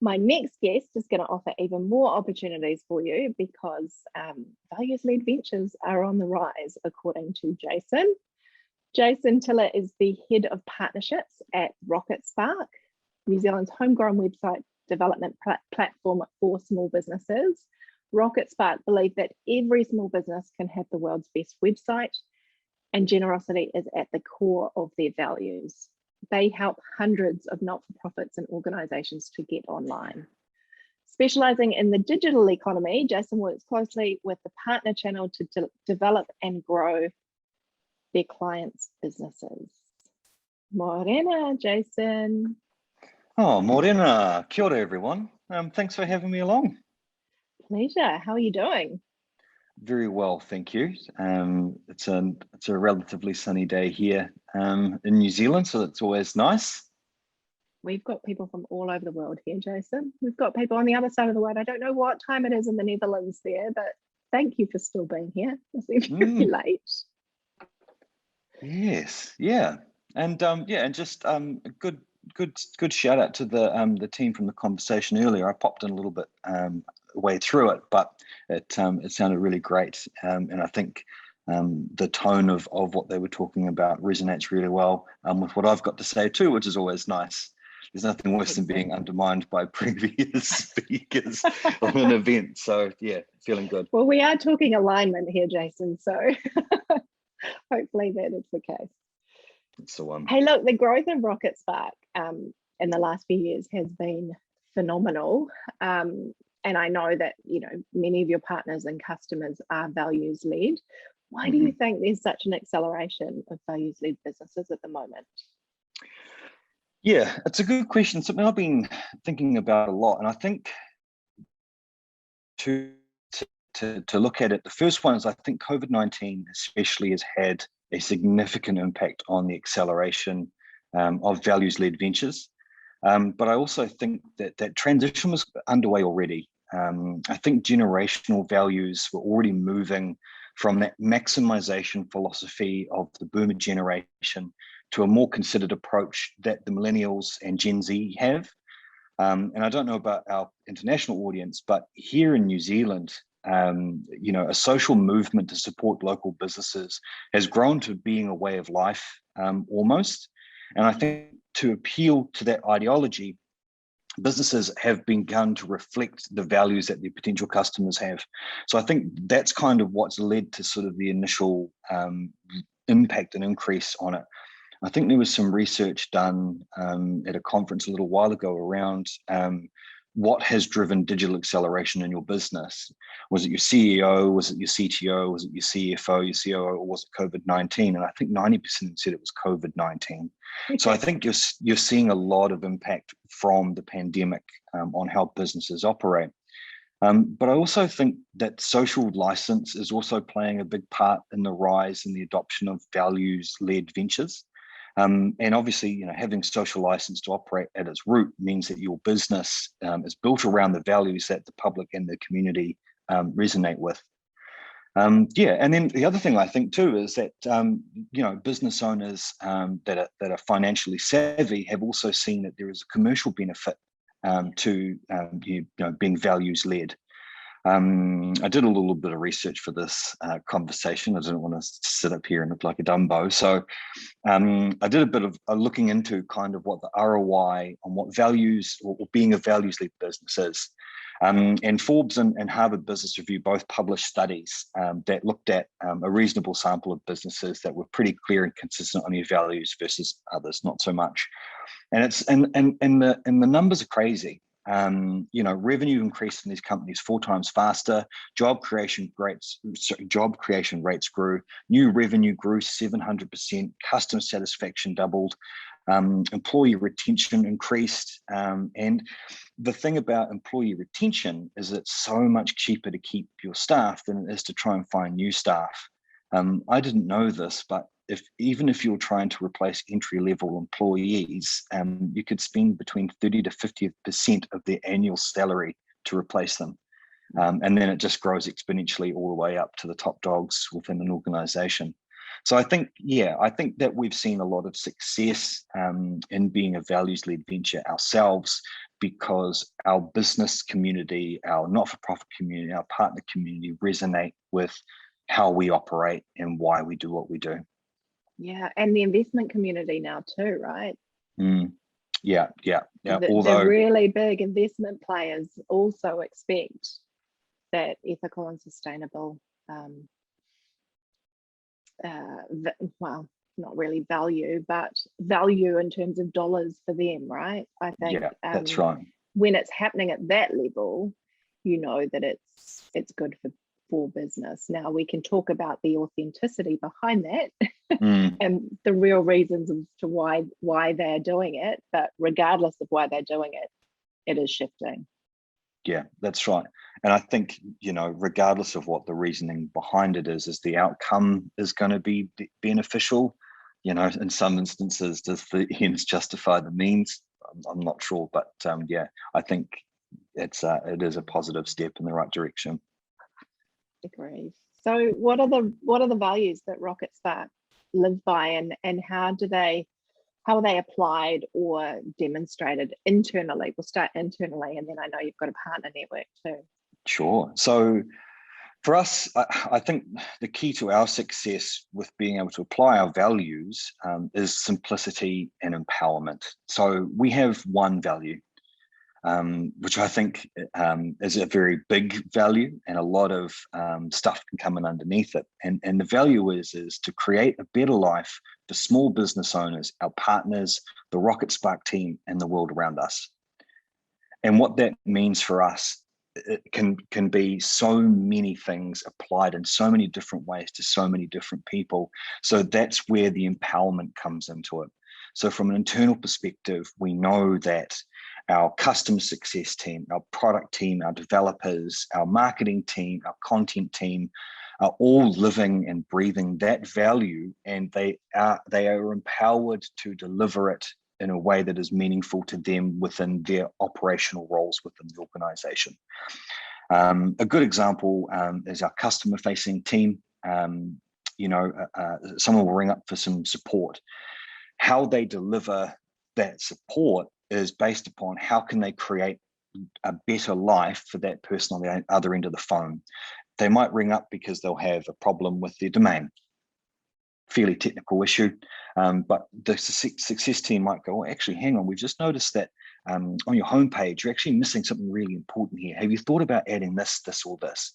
My next guest is going to offer even more opportunities for you because values-led ventures are on the rise, according to Jason. Jason Tiller is the head of partnerships at Rocketspark, New Zealand's homegrown website development platform for small businesses. Rocketspark believe that every small business can have the world's best website, and generosity is at the core of their values. They help hundreds of not-for-profits and organisations to get online. Specialising in the digital economy, Jason works closely with the partner channel to develop and grow their clients' businesses. Morena, Jason. Oh, Morena. Kia ora, everyone. Thanks for having me along. Pleasure. How are you doing? Very well, thank you. It's a relatively sunny day here in New Zealand, so it's always nice. We've got people from all over the world here, Jason. We've got people on the other side of the world. I don't know what time it is in the Netherlands there, but thank you for still being here. It's very late. Yes, yeah, and just good shout out to the team from the conversation earlier. I popped in a little bit way through it, but it sounded really great, and I think the tone of what they were talking about resonates really well with what I've got to say too, which is always nice. There's nothing worse than being undermined by previous speakers on an event. So yeah, feeling good. Well, we are talking alignment here, Jason, so hopefully that is the case. That's the one. Hey, look, the growth of Rocketspark in the last few years has been phenomenal. And I know that, many of your partners and customers are values-led. Why do you think there's such an acceleration of values-led businesses at the moment? Yeah, it's a good question. Something I've been thinking about a lot. And I think to look at it, the first one is I think COVID-19 especially has had a significant impact on the acceleration of values-led ventures. But I also think that transition was underway already. I think generational values were already moving from that maximization philosophy of the boomer generation to a more considered approach that the millennials and Gen Z have. And I don't know about our international audience, but here in New Zealand, a social movement to support local businesses has grown to being a way of life almost. And I think to appeal to that ideology, businesses have begun to reflect the values that their potential customers have. So I think that's kind of what's led to sort of the initial impact and increase on it. I think there was some research done at a conference a little while ago around what has driven digital acceleration in your business. Was it your CEO? Was it your CTO? Was it your CFO, your COO, or was it COVID-19? And I think 90% said it was COVID-19. So I think you're seeing a lot of impact from the pandemic on how businesses operate. But I also think that social license is also playing a big part in the rise and the adoption of values-led ventures. And obviously, having social license to operate at its root means that your business is built around the values that the public and the community resonate with. And then the other thing I think too is that business owners that are financially savvy have also seen that there is a commercial benefit to being values led. I did a little bit of research for this conversation. I didn't want to sit up here and look like a Dumbo. So I did a bit of looking into kind of what the ROI on what values or being a values-led business is. And Forbes and Harvard Business Review both published studies that looked at a reasonable sample of businesses that were pretty clear and consistent on their values versus others, not so much. And the numbers are crazy. Revenue increased in these companies 4 times faster. Job creation rates grew. New revenue grew 700%. Customer satisfaction doubled. Employee retention increased. And the thing about employee retention is it's so much cheaper to keep your staff than it is to try and find new staff. I didn't know this, but even if you're trying to replace entry-level employees, you could spend between 30 to 50% of their annual salary to replace them. And then it just grows exponentially all the way up to the top dogs within an organization. So I think that we've seen a lot of success in being a values-led venture ourselves because our business community, our not-for-profit community, our partner community resonate with how we operate and why we do what we do. Yeah, and the investment community now too, right? Yeah. The really big investment players also expect that ethical and sustainable, well, not really value, but value in terms of dollars for them, right? I think that's right. When it's happening at that level, you know that it's good for business. Now we can talk about the authenticity behind that and the real reasons as to why they're doing it, but regardless of why they're doing it, it is shifting. Yeah, that's right. And I think, regardless of what the reasoning behind it is the outcome is going to be beneficial. In some instances, does the ends justify the means? I'm not sure, but I think it is a positive step in the right direction. Agreed. So what are the values that Rocketspark live by, and how are they applied or demonstrated internally? We'll start internally, and then I know you've got a partner network too. Sure. So for us, I think the key to our success with being able to apply our values is simplicity and empowerment. So we have one value, which I think is a very big value, and a lot of stuff can come in underneath it. And the value is to create a better life for small business owners, our partners, the Rocketspark team, and the world around us. And what that means for us, it can be so many things applied in so many different ways to so many different people. So that's where the empowerment comes into it. So from an internal perspective, we know that our customer success team, our product team, our developers, our marketing team, our content team are all living and breathing that value, and they are empowered to deliver it in a way that is meaningful to them within their operational roles within the organization. A good example is our customer-facing team. Someone will ring up for some support. How they deliver that support is based upon how can they create a better life for that person on the other end of the phone. They might ring up because they'll have a problem with their domain. Fairly technical issue, but the success team might go, well, actually, hang on, we've just noticed that on your homepage, you're actually missing something really important here. Have you thought about adding this, or this?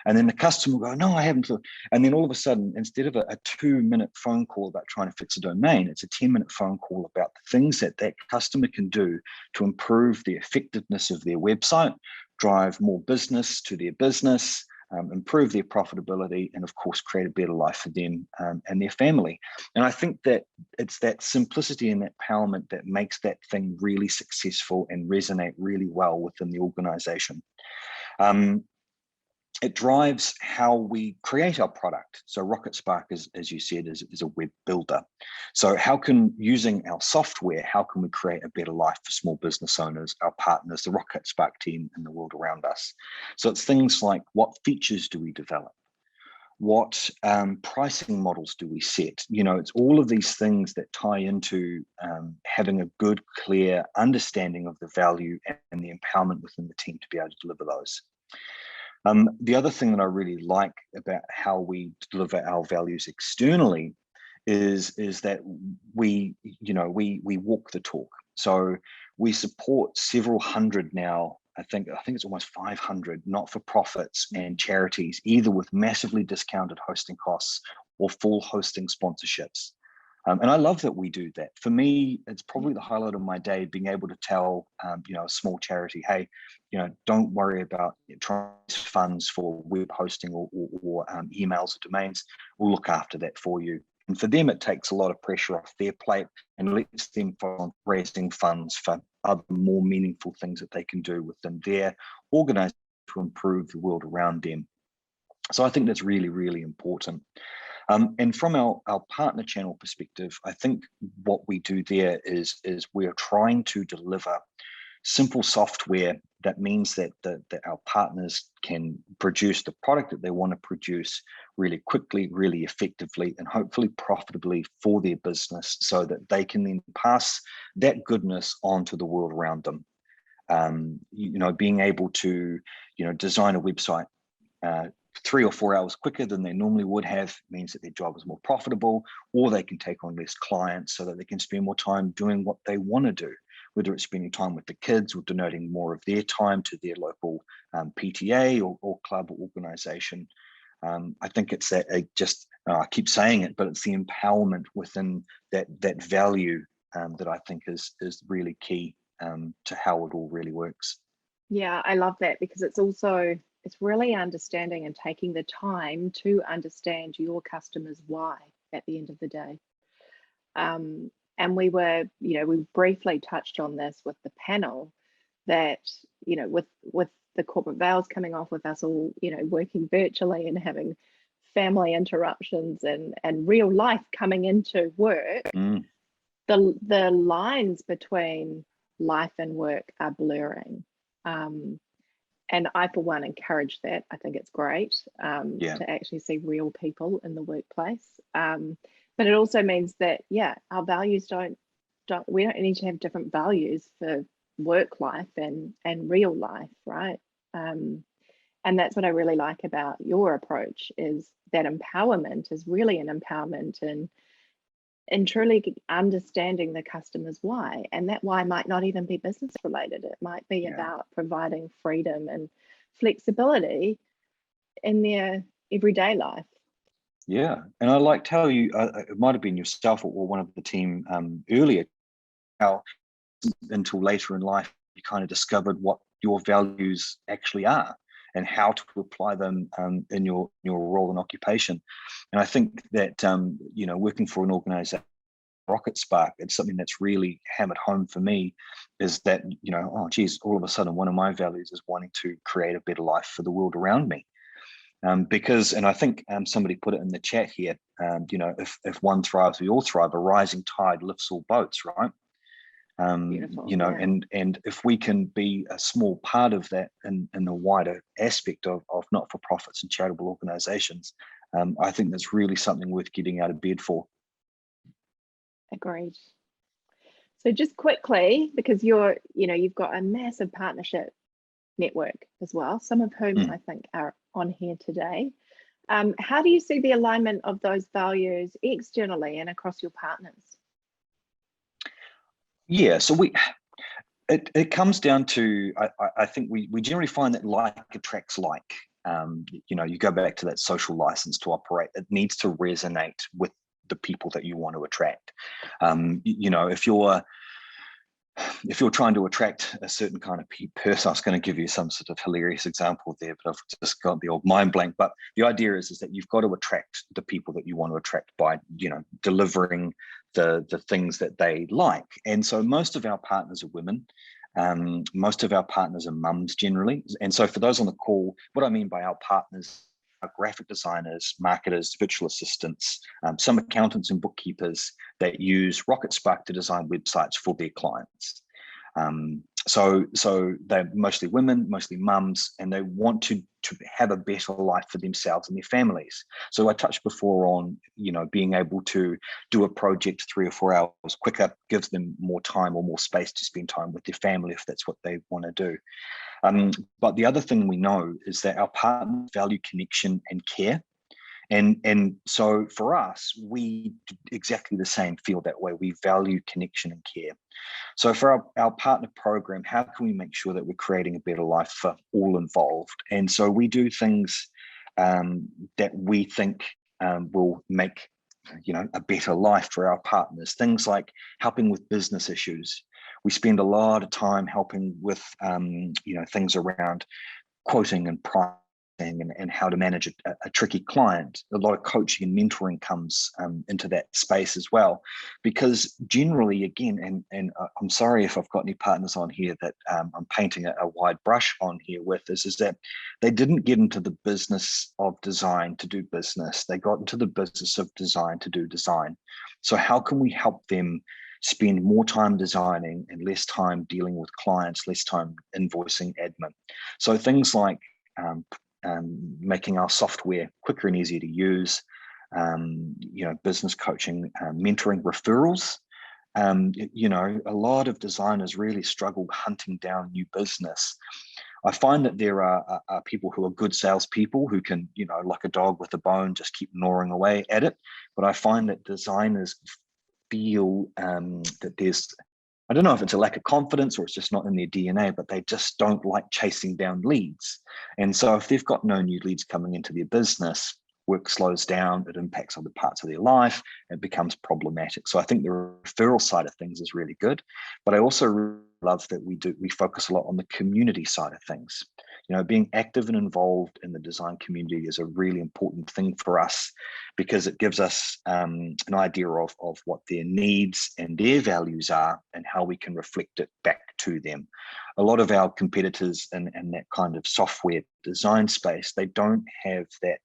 And then the customer will go, no, I haven't thought. And then all of a sudden, instead of a 2-minute phone call about trying to fix a domain, it's a 10-minute phone call about the things that customer can do to improve the effectiveness of their website, drive more business to their business, improve their profitability, and of course, create a better life for them and their family. And I think that it's that simplicity and that empowerment that makes that thing really successful and resonate really well within the organization. It drives how we create our product. So Rocketspark, as you said, is a web builder. So using our software, how can we create a better life for small business owners, our partners, the Rocketspark team, and the world around us? So it's things like, what features do we develop? What pricing models do we set? It's all of these things that tie into having a good, clear understanding of the value and the empowerment within the team to be able to deliver those. The other thing that I really like about how we deliver our values externally is that we walk the talk. So we support several hundred now. I think it's almost 500 not-for-profits and charities, either with massively discounted hosting costs or full hosting sponsorships. And I love that we do that. For me, it's probably the highlight of my day, being able to tell, a small charity, hey, don't worry about trying funds for web hosting or emails or domains. We'll look after that for you. And for them, it takes a lot of pressure off their plate and lets them focus on raising funds for other more meaningful things that they can do within their organization to improve the world around them. So I think that's really, really important. And from our partner channel perspective, I think what we do there is we're trying to deliver simple software that means that our partners can produce the product that they want to produce really quickly, really effectively, and hopefully profitably for their business, so that they can then pass that goodness on to the world around them. Being able to, design a website 3 or 4 hours quicker than they normally would have means that their job is more profitable, or they can take on less clients so that they can spend more time doing what they want to do, whether it's spending time with the kids or donating more of their time to their local PTA or club or organization. I think it's that I keep saying it, but it's the empowerment within that value that I think is really key to how it all really works. Yeah, I love that, because it's really understanding and taking the time to understand your customers' why at the end of the day. And we briefly touched on this with the panel, that, with the corporate veils coming off, with us all, working virtually and having family interruptions and real life coming into work, the lines between life and work are blurring. And I, for one, encourage that. I think it's great to actually see real people in the workplace. But it also means that, our values we don't need to have different values for work life and real life, right? And that's what I really like about your approach, is that empowerment is really an empowerment and truly understanding the customer's why. And that why might not even be business related. It might be about providing freedom and flexibility in their everyday life. Yeah, and I liked how you, it might have been yourself or one of the team earlier, how until later in life you kind of discovered what your values actually are and how to apply them in your role and occupation. And I think that, working for an organization, Rocketspark, it's something that's really hammered home for me, is that, all of a sudden one of my values is wanting to create a better life for the world around me. Because, and I think somebody put it in the chat here, if one thrives, we all thrive. A rising tide lifts all boats, right? And if we can be a small part of that in the wider aspect of not-for-profits and charitable organizations, I think that's really something worth getting out of bed for. Agreed. So just quickly, because you've got a massive partnership network as well, some of whom I think are on here today. How do you see the alignment of those values externally and across your partners? Yeah, so it comes down to, I think we generally find that like attracts like. You go back to that social license to operate. It needs to resonate with the people that you want to attract. If you're trying to attract a certain kind of person, I was going to give you some sort of hilarious example there, but I've just got the old mind blank. But the idea is that you've got to attract the people that you want to attract by, delivering the things that they like. And so most of our partners are women. Most of our partners are mums generally. And so for those on the call, what I mean by our partners are graphic designers, marketers, virtual assistants, some accountants and bookkeepers that use Rocketspark to design websites for their clients. So they're mostly women, mostly mums, and they want to have a better life for themselves and their families. So I touched before on, being able to do a project 3 or 4 hours quicker gives them more time or more space to spend time with their family if that's what they want to do. But the other thing we know is that our partners value connection and care. And so for us, we exactly the same, feel that way. We value connection and care. So for our partner program, how can we make sure that we're creating a better life for all involved? And so we do things that we think will make a better life for our partners. Things like helping with business issues. We spend a lot of time helping with things around quoting and pricing and how to manage a tricky client. A lot of coaching and mentoring comes into that space as well, because generally, again, and I'm sorry if I've got any partners on here that I'm painting a wide brush on here with, is that they didn't get into the business of design to do business. They got into the business of design to do design. So how can we help them spend more time designing and less time dealing with clients, less time invoicing admin? So things like making our software quicker and easier to use, business coaching, mentoring, referrals, you know, a lot of designers really struggle hunting down new business. I find that there are people who are good salespeople who can, you know, like a dog with a bone, just keep gnawing away at it. But I find that designers feel that there's, I don't know if it's a lack of confidence or it's just not in their DNA, but they just don't like chasing down leads. And so if they've got no new leads coming into their business, work slows down, it impacts other parts of their life, it becomes problematic. So I think the referral side of things is really good, but I also really love that we focus a lot on the community side of things. You know, being active and involved in the design community is a really important thing for us, because it gives us an idea of what their needs and their values are and how we can reflect it back to them. A lot of our competitors in that kind of software design space, they don't have that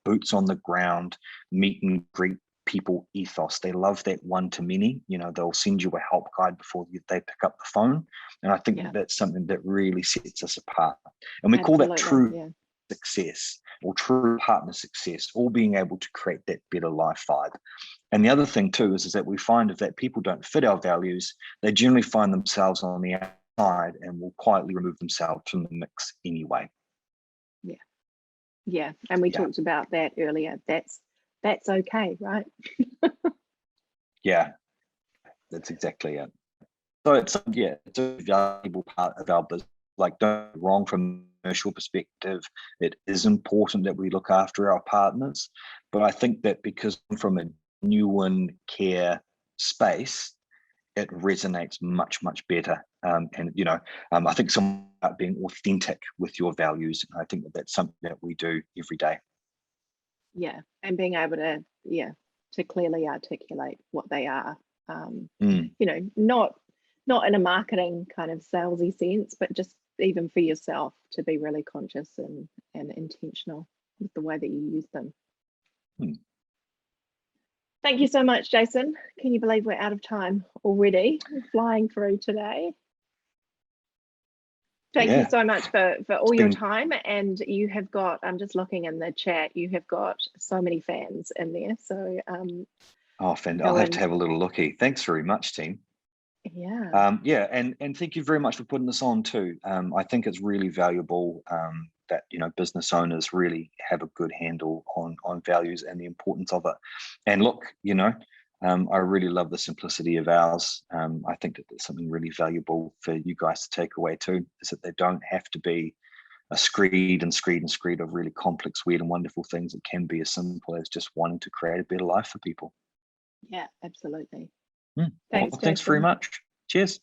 boots on the ground, meet and greet people ethos. They love that one-to-many. You know, they'll send you a help guide before they pick up the phone. And I think that's something that really sets us apart. And we call that true success or true partner success, all being able to create that better life vibe. And the other thing too is that we find if that people don't fit our values, they generally find themselves on the outside and will quietly remove themselves from the mix anyway. Yeah, and we talked about that earlier. That's okay, right? Yeah, that's exactly it. So it's a valuable part of our business. Like, don't get wrong, from a commercial perspective, it is important that we look after our partners. But I think that because from a genuine care space, it resonates much better. And you know, I think something about being authentic with your values. And I think that that's something that we do every day. Yeah, and being able to to clearly articulate what they are. You know, not in a marketing kind of salesy sense, but just even for yourself to be really conscious and intentional with the way that you use them. Thank you so much, Jason. Can you believe we're out of time already? We're flying through today. Thank you so much for all your time. And you have got, I'm just looking in the chat, you have got so many fans in there. So I'll have to have a little looky. Thanks very much, team. And thank you very much for putting this on too. I think it's really valuable that, you know, business owners really have a good handle on values and the importance of it. And look, you know, I really love the simplicity of ours. I think that there's something really valuable for you guys to take away too, is that they don't have to be a screed of really complex, weird and wonderful things. It can be as simple as just wanting to create a better life for people. Yeah, absolutely. Thanks very much. Cheers.